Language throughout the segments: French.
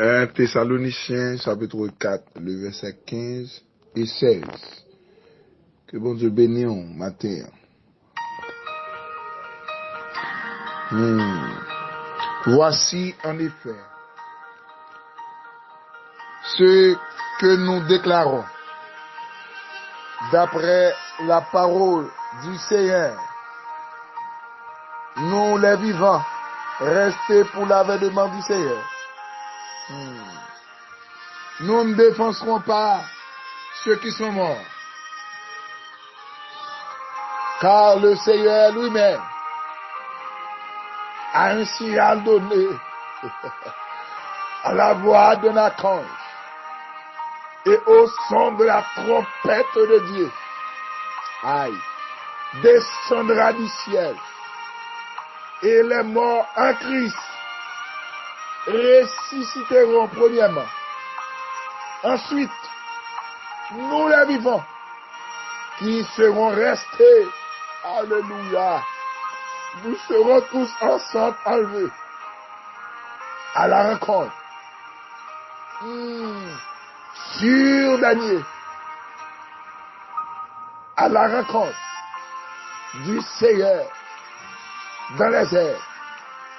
1 Thessaloniciens, chapitre 4, le verset 15 et 16. Que bon Dieu bénisse matin. Voici en effet ce que nous déclarons d'après la parole du Seigneur. Nous les vivants, restés pour l'avènement du Seigneur. Nous ne défoncerons pas ceux qui sont morts. Car le Seigneur lui-même a un signal donné à la voix d'un archange et au son de la trompette de Dieu. Descendra du ciel et les morts en Christ ressusciteront premièrement. Ensuite, nous les vivants qui serons restés, alléluia, nous serons tous ensemble enlevés à la rencontre sur Daniel, à la rencontre du Seigneur dans les airs.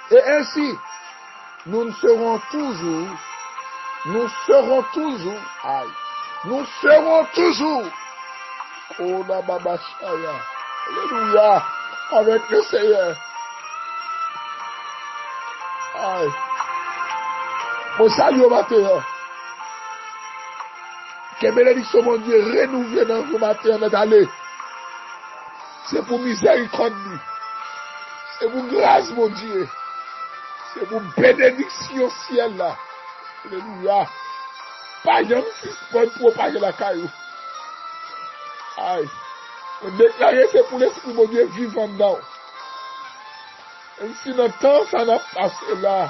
Et ainsi, nous serons toujours, oh la baba chaya, alléluia, avec le Seigneur. Mon salut au matin. Que bénédiction, mon Dieu, renouvelée dans vos matins, on est allé. C'est pour miséricorde. C'est pour grâce, mon Dieu. C'est pour bénédiction ciel là. Alléluia. Pas de suspend pour propager la caillou. On déclare c'est pour l'esprit, mon Dieu, vivant dedans. Même si notre temps, ça n'a pas passé là.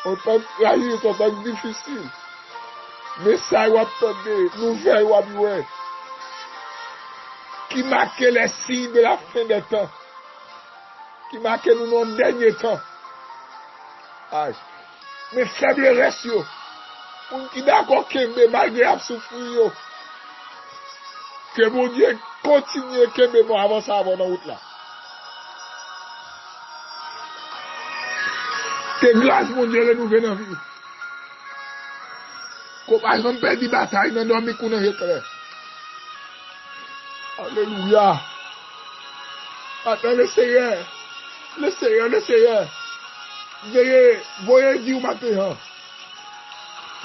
On peut trahir, c'est un temps difficile. Mais ça, on attendait, nouvelle, on qui marque les signes de la fin des temps. Qui marque nous dans le dernier temps. Mais faible reste, on qui d'accord qu'aimer malgré la souffrir, que mon Dieu continue qu'aimer bon avant ça, avant dans la route là. Que grâce, mon Dieu, renouvelée dans la vie. Qu'on par exemple perd des batailles dans dormir qu'on est clair. Alléluia. Attends le Seigneur. Veuillez, voyez dire au matin.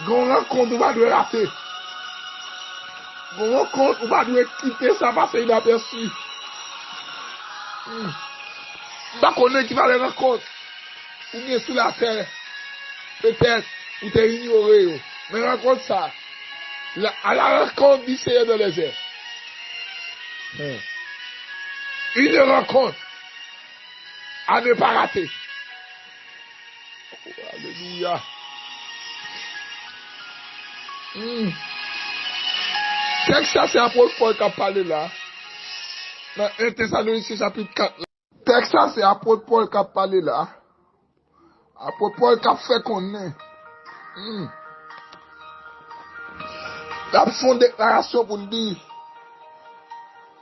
Qu'on rencontre ou pas de rater. Qu'on rencontre ou pas de quitter ça parce qu'il a aperçu. Pas qu'on est qui va les rencontrer. Ou bien sous la terre. Peut-être, ou t'es ignoré. Mais rencontre ça. À la rencontre du Seigneur dans les airs. Une rencontre à ne pas rater. Oh, alléluia. Texte ça, c'est apôtre Paul qui a parlé là. Dans 1 Thessaloniciens chapitre 4. Texte ça, c'est apôtre Paul qui a parlé là. Apôtre Paul qui a fait qu'on est. La fond déclaration pour nous dire,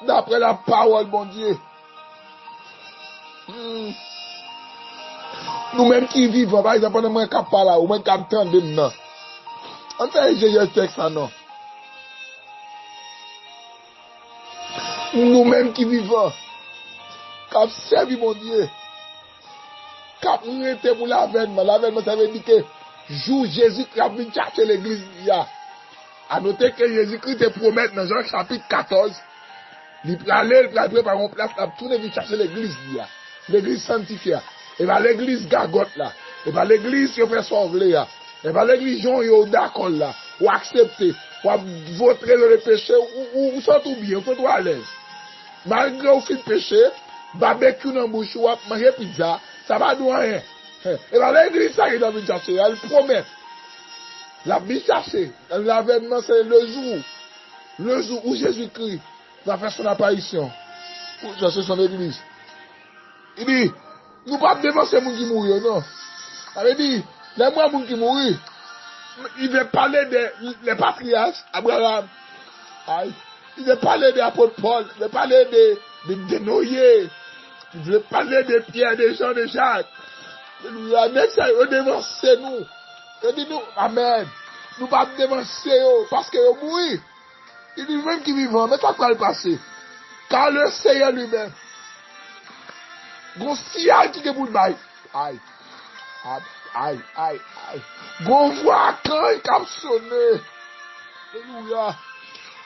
d'après la parole, bon Dieu, nous-mêmes qui vivons, par exemple, on est capable là, ou même capable de maintenant. On fait le texte, ça non. Nous-mêmes qui vivons, cap servi, mon Dieu, cap rester pour l'avènement. L'avènement, ça veut dire que, jour Jésus qui a venu chercher l'église, il y a. À noter que Jésus-Christ te promet dans Jean chapitre 14, il allait préparer une place, il a tourné pour chercher l'église, l'église sanctifiée. Et bien l'église gagote là, et bien l'église qui fait sauver là, et bien l'église Jean est d'accord là, ou accepter, ou voter le péché, ou sont tout bien, ou sont tout à l'aise. Malgré au fin de péché, barbecue dans la bouche, ou manger pizza, ça va nous rien. Et bien l'église ça qui doit venir chercher, elle promet. La vie cherchée, l'avènement c'est le jour où Jésus-Christ va faire son apparition pour chercher son église. Il dit, nous ne pouvons pas dénoncer les gens qui mourent, non. Ça veut dire, les gens qui mourent, Il veut parler des patriarches, Abraham. Aïe. Il veut parler des apôtres Paul. Il veut parler de Noé. Il veut parler de Pierre, de Jean, de Jacques. Alléluia. Next time, on dévancer nous. Il dit nous, Amen. Nous pas dévancer parce que nous mourons. Il dit même qui vivant, mais ça va le passer. Car le Seigneur lui-même. Gon sial qui est pour le bail. Aïe. Aïe, aïe, aïe. Gon voix quand il a sonné. Alléluia.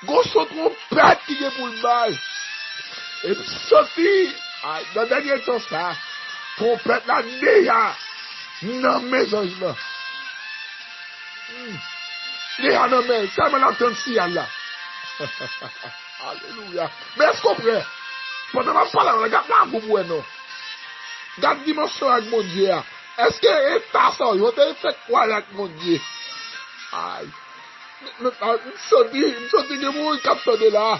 Gon son trompette qui est pour le bail. Et sorti. Aïe, dans le dernier temps ça. Trompette là, déjà. Non, mes anges là. Déjà, non, mais ça m'a l'entendre sial là. Alléluia. Mais est-ce qu'on prend? Pendant que je parle, regarde là, vous pouvez non. Regarde dimension avec mon Dieu. Est-ce que état ça, ils ont fait quoi avec mon Dieu? Aïe. Je sorti de mon capteur de là.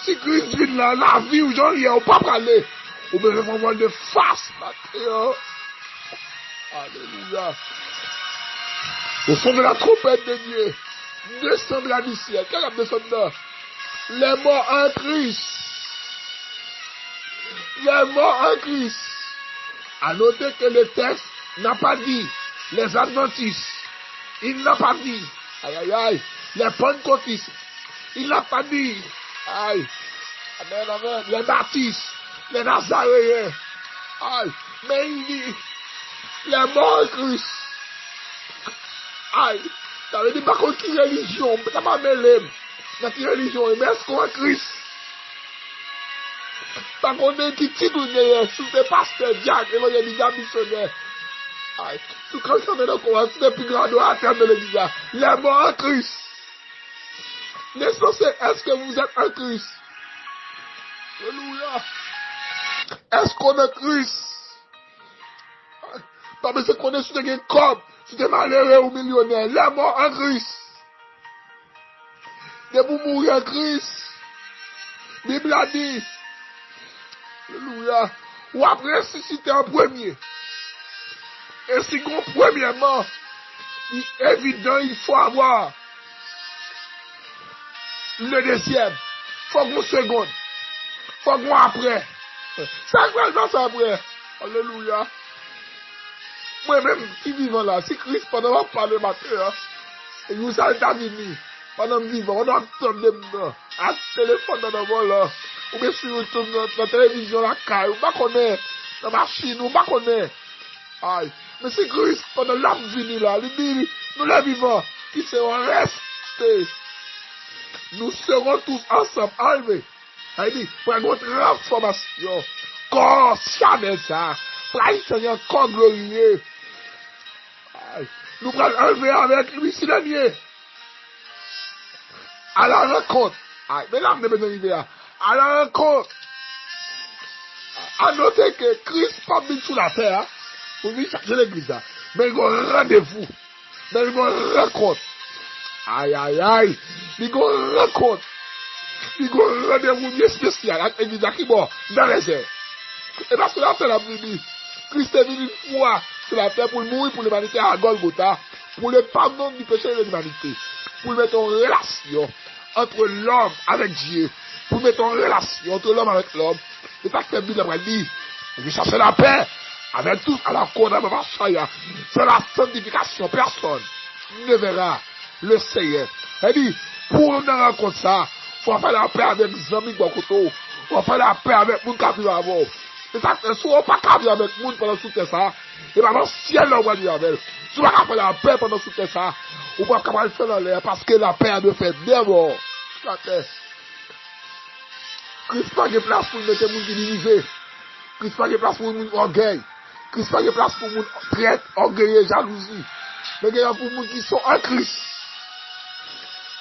Si Christ vient là, la vie où j'en ai, on ne peut pas aller. On peut vraiment de face. Alléluia. Au son de la trompette de Dieu, descend la du ciel. Quel a descendu là? Les morts en Christ. Les morts en Christ. À noter que le texte n'a pas dit les adventistes. Il n'a pas dit. Aïe, aïe, aïe. Les pentecôtistes. Il n'a pas dit. Aïe. Amen, amen. Les baptistes. Les nazaréens. Aïe. Mais il dit les morts en Christ. Aïe. Ça veut dire pas contre qui religion. Ça m'a mêlé. Dans qui religion. Mais est-ce qu'on a Christ? Par contre, qui titre sous des pasteurs, diacres, évangélistes, missionnaires. Aïe. Tout quand on est dans le courant, c'est le plus grand doigt de l'église. Les morts en Christ. L'essentiel, est-ce que vous êtes en Christ? Alléluia. Est-ce qu'on est Christ? Pas besoin qu'on est sur des corps, sur des malheureux ou millionnaires. Les morts en Christ. De vous mourir en Christ. Bible a dit. Alléluia. Ou après ressusciter en premier. Et si qu'on premièrement, il est évident, il faut avoir le deuxième. Il faut qu'on seconde. Il faut qu'on après. Ça quoi ça après? Alléluia. Moi-même, qui vivant là, si Christ pendant que je parle matin, et vous allez venir, pendant que je vivant, on a entendu à téléphone dans le vol là. Ou bien sur YouTube, dans la télévision, la caille, ou pas connaître, dans la machine, ou pas connaître. Aïe. Mais si Christ, pendant l'âme venue là, il dit, nous les vivants, qui seront restés, nous serons tous ensemble, arrivés. Il dit, pour une transformation, corps charnel ça, pour un Seigneur corps glorieux. Aïe. Nous prenons enlever avec lui, si le mieux. À la rencontre. Aïe. Mais là, on a besoin d'arriver là. À la rencontre, à noter que Christ pas mis sur la terre, pour venir chercher l'église, mais il y a un rendez-vous, mais il y a une rencontre. Aïe, aïe, aïe, il y a une rencontre, il y a un rendez-vous bien spécial avec l'église qui est dans les airs. Et parce que la terre a venu, Christ est venu une fois sur la terre pour mourir pour l'humanité à Golgotha, pour le pardon du péché de l'humanité, pour mettre en relation entre l'homme avec Dieu. Pour mettre en relation entre l'homme avec l'homme. Et ça que la Bible a dit. Vous cherchez la paix avec tous à la cour de ma chaya. C'est la sanctification. Personne ne verra le Seigneur. Elle dit, pour nous rencontrer ça, il faut faire la paix avec les amis Bokoto. Il faut faire la paix avec les gens qui vivent avant. Et ça que si on ne peut pas vivre avec les gens pendant tout ça, et bien le ciel on va vivre avec. Si on ne peut pas faire la paix pendant tout ça, on ne peut pas faire dans l'air parce que la paix a de fait d'abord. Christ pas de place pour mettre les gens qui divisent. Christ pas de place pour les gens orgueil. Christ pas de place pour les gens traite, orgueil, jalousie. Mais il y a pour les gens qui sont en Christ.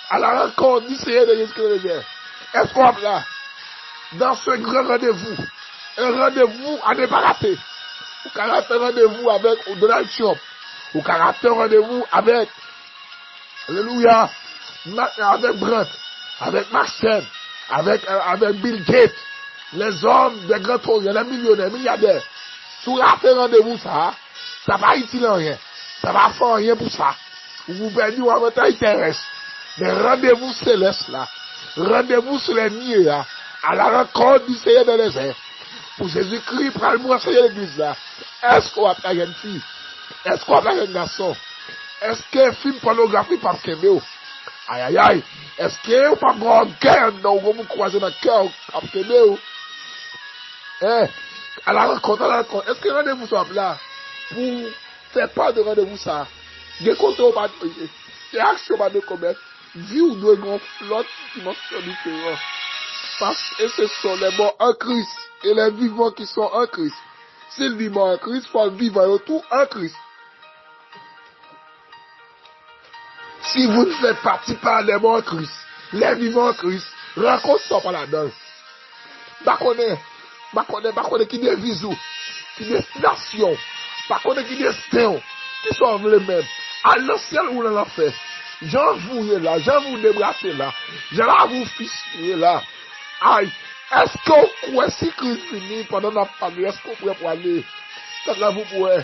À la rencontre du Seigneur de Jésus-Christ. Est-ce qu'on a là, dans ce grand rendez-vous, un rendez-vous à ne pas rater. Ou qu'à rater un rendez-vous avec Donald Trump. Ou qu'à rater un rendez-vous avec, alléluia, avec Brent, avec Maxime. Avec Bill Gates, les hommes des grands touriers, les millionnaires, milliardaires. Si vous ratez rendez-vous, ça va utile rien. Ça va faire rien pour ça. Vous bénissez en taille terrestre. Mais rendez-vous céleste là. Rendez-vous sur les nuées là. À la rencontre du Seigneur dans les airs. Pour Jésus-Christ, prend le mot Seigneur l'église là. Est-ce qu'on va faire une fille? Est-ce qu'on va faire un garçon? Est-ce qu'un film pornographie par Kébéo? Aïe aïe aïe. Est-ce qu'il n'y a pas grand cœur dans vous croisez dans le cœur par Kébéo? À la rencontre, est-ce que rendez-vous soit là? Pour faire part de rendez-vous ça. Des comptes au bas, des actions de commerce. Vie ou deux grands flottes dimensions différentes. Parce que ce sont les morts en Christ et les vivants qui sont en Christ. S'ils vivent en Christ, il faut vivre autour en Christ. Si vous ne faites partie par les morts en Christ, les vivants en Christ, rencontre ça par là-dedans. Bakone qui des visous, qui des destination, bakone qui destin, qui sont les mêmes. À le ciel ou l'enfer. J'en vous là, j'en vous débrasser là, j'en vous fissurer là. Aïe, est-ce qu'on croit si Christ finit pendant la famille, est-ce qu'on pourrait pour aller? Quand là vous pouvez,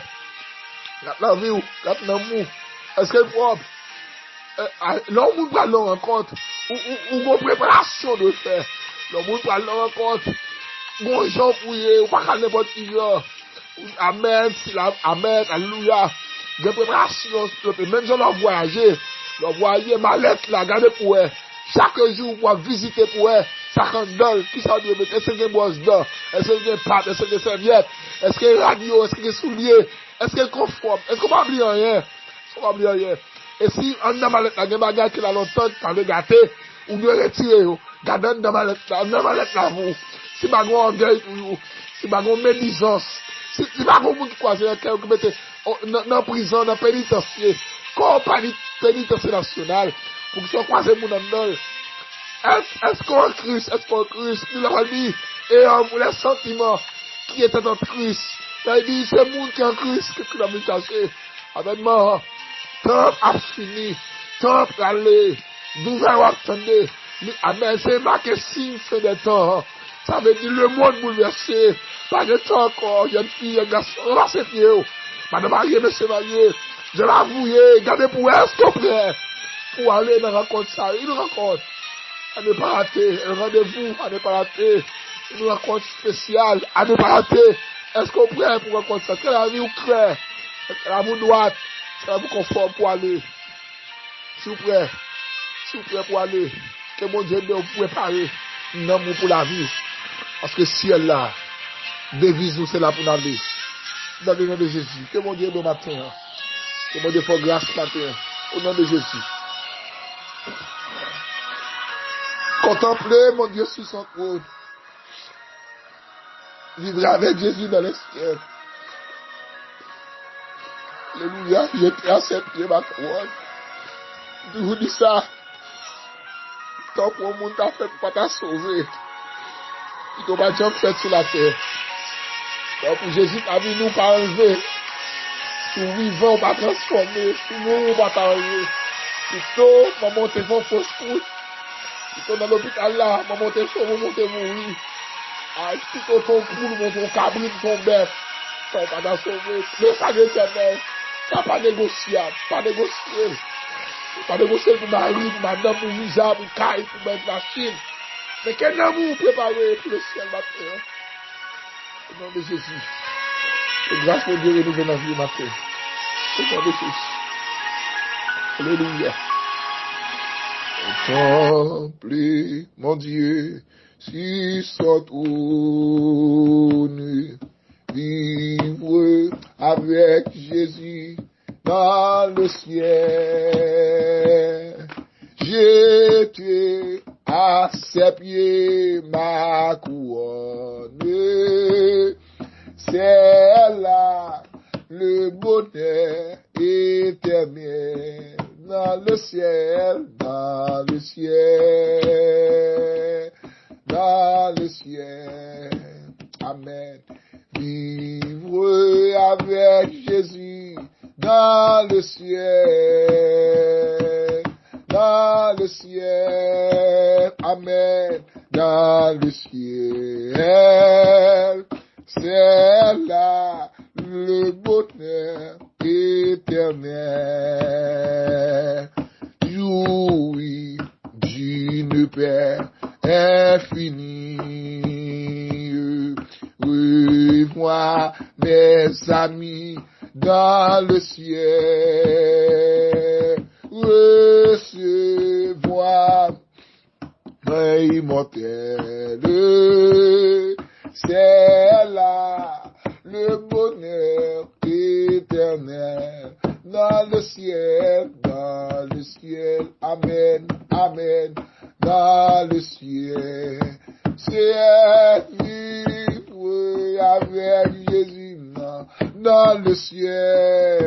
quand la vie, quand l'amour, est-ce que propre? L'homme va le rencontre, ou une préparation de faire. L'homme va le rencontre, bon gens pour y ou pas qu'à n'importe qui. Amen, amen, alléluia. Des préparations, même gens l'ont voyagé. L'ont voyagé, ma lettre là, regardez pour eux. Chaque jour, pour visiter pour eux. Ça candole, qui ça doit mettre? Est-ce qu'il y a une brosse d'or? Est-ce qu'il y a une pâte? Est-ce qu'il y a une serviette? Est-ce qu'il y a une radio? Est-ce qu'il y a un soulier? Est-ce qu'il y a un conforme? Est-ce qu'on va oublier rien? On va oublier rien. Et si on a mal, il y a des bagages qui a longtemps, t'en as gâté, ou de retirer, gardez dans ma lettre là, vous. Si bagon orgueil pour vous, si bagon médisance, si bagon vous qui croisez un cœur, qui mettez dans prison, dans pénitencier, compagnie pénitentiaire nationale, pour qu'ils soient croisés pour nous dans est-ce qu'on Christ, nous l'avons dit, et on voulait les sentiments qui étaient en Christ. Il a dit, c'est le monde qui est en Christ, que tu as mis chercher. Avec moi, temps a fini, temps aller, nous allons attendre. Amen, c'est marqué signe fin des temps. Ça veut dire le monde bouleversé. Pas de temps encore, il y a une fille, un garçon, on va se fier. Madame mariée, monsieur marié, je l'avoue, gardez pour elle, s'il vous plaît, pour aller dans la rencontre ça, une rencontre. À ne pas rater, un rendez-vous, à ne pas rater, une rencontre spéciale, à ne pas rater. Est-ce qu'on prêt pour rencontrer ça? Quelle avis vous crée? Quelle avis droite? Quelle avis conforme pour aller? S'il vous plaît pour aller, que mon Dieu nous prépare un amour pour la vie. Parce que ciel là, devise nous c'est là pour aller. Dans le nom de Jésus, que mon Dieu nous matin, que mon Dieu fasse grâce matin, au nom de Jésus. Contemplez mon Dieu sur son trône. Vivre avec Jésus dans les cieux. Alléluia, j'étais à ses pieds, ma couronne. Je vous dis ça. Tant que le monde t'a fait pour pas sauver. Il ne va pas fait sur la terre. Donc pour Jésus, a vu nous pas enlever. Si vous vivez, on va transformer. Si nous, on va t'enlever. Plutôt, on va monter vos fausses couilles. Plutôt dans l'hôpital là, on va monter chaud, on va monter mourir. Plutôt ton poule, ton cabri, ton bœuf. Ça va pas sauver. Le salut éternel. Ça pas négociable. Pas négocier. Pas négocier pour mari, pour madame, pour visa, pour caille, pour mettre la Chine. Mais quel amour préparé pour le ciel matin. Au nom de Jésus. Et grâce à Dieu, nous venons vivre matin. Au nom de Jésus. Alléluia. Contemplez mon Dieu sur son trône. Vivre avec Jésus dans le ciel. J'étais à ses pieds ma couronne. C'est là le bonheur éternel dans le ciel, dans le ciel, dans le ciel. Amen. Vivre avec Jésus dans le ciel, dans le ciel, amen, dans le ciel, c'est là le bonheur éternel. immortel. C'est là le bonheur éternel. Dans le ciel, amen, amen, dans le ciel, c'est vivre avec Jésus, dans le ciel,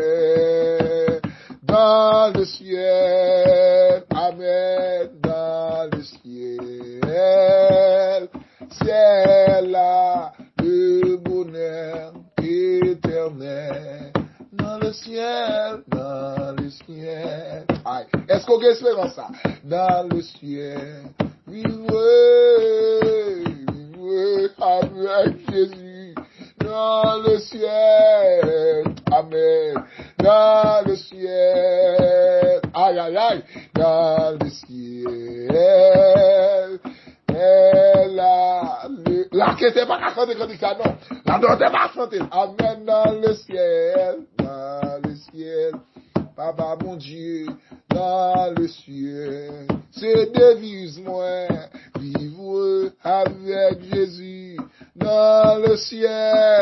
amen, dans le ciel, c'est là le bonheur éternel. Dans le ciel, aïe. Est-ce qu'on a espérance ça? Dans le ciel, vivre avec Jésus. Dans le ciel, amen. Dans le ciel, aïe, aïe, aïe. Dans le ciel, la qui était pas à chanter quand il dit non. La dont était pas à chanter. Amen dans le ciel. Papa mon Dieu, dans le ciel. C'est devise moi, vivre avec Jésus dans le ciel.